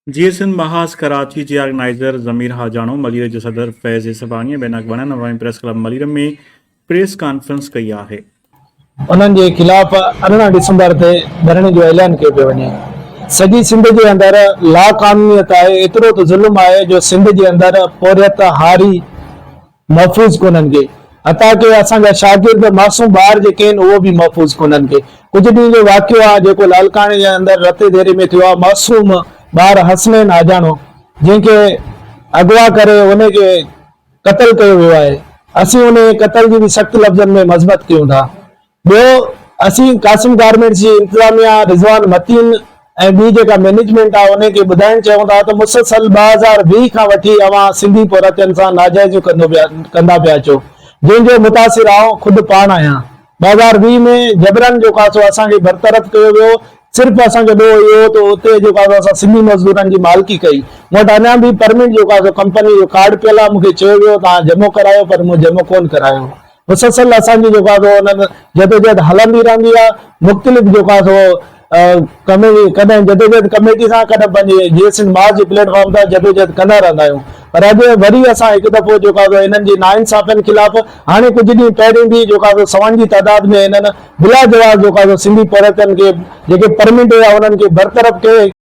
GSN महाज Karachi जे organiser ज़मीर हाजानो मलिर जो सदर फैज़ सबानी बैनक बना नवाई प्रेस क्लब मलिर में प्रेस कॉन्फ्रेंस कई है। उन्हनि जे खिलाफ़ 18 डिसंबर ते धरणे जो ऐलान कयो पियो वञे। सॼी सिंध जे अंदर लाक़ानूनियत आहे, एतिरो त ज़ुल्म आहे जो सिंध जे अंदर पोरियत हारी महफ़ूज़ कोन्हनि के, हता के असांजा शागिर्द मासूम ॿार जेके आहिनि उहो बि महफ़ूज़ कोन्हनि के। कुझु ॾींहं जो वाक़ियो आहे जेको लालकाणे जे अंदर रते देरे में थियो आहे। मासूम ॿार हसनैन हाजानो जंहिंखे अगवा करे उनखे क़त्ल कयो वियो आहे। असीं उन क़त्ल जी बि सख़्त लफ़्ज़नि में मज़म्मत कयूं था। ॿियो असीं कासिम गारमेंट्स जी इंतज़ामिया रिज़वान मतीन ऐं ॿी जेका मैनेजमेंट आहे उनखे ॿुधाइण चाहियूं था त मुसलसल 2020 खां वठी अवां सिंधी पोरतनि सां नाजाइज़ कंदा पिया अचो, जंहिंजो मुतासिर आउं ख़ुदि पाण आहियां। 2020 में जबरन जो कासो असांखे बरतरफ़ कयो वियो। सिर्फ़ असांजो ॾोह इहो त उते जो कासो असां सिंधी मज़दूरनि जी मालिकी कई। मूं वटि अञा बि परमिट जो कासो कंपनी जो कार्ड पियल आहे। मूंखे चयो वियो तव्हां जमो करायो, पर मूं जमो कोन करायो। मुसलसल असांजी जो कासो उन्हनि जदोजहद हलंदी रहंदी आहे। मुख़्तलिफ़ जो कासो कॾहिं जदोजहद कमेटी सां, कॾहिं पंहिंजे जीएसएन महाज जे प्लेटफॉर्म तां जदोजहद कंदा रहंदा आहियूं। पर अॼु वरी असां हिकु दफ़ो जो कासो इन्हनि जी नाइंसाफ़ियुनि ख़िलाफ़ हाणे कुझु ॾींहं पहिरीं बि जो कासो 100 जी तादाद में इन्हनि बिला जवाब जो कासो सिंधी पोरतनि खे जेके परमिट हुआ उन्हनि खे बरतरफ़ कयो।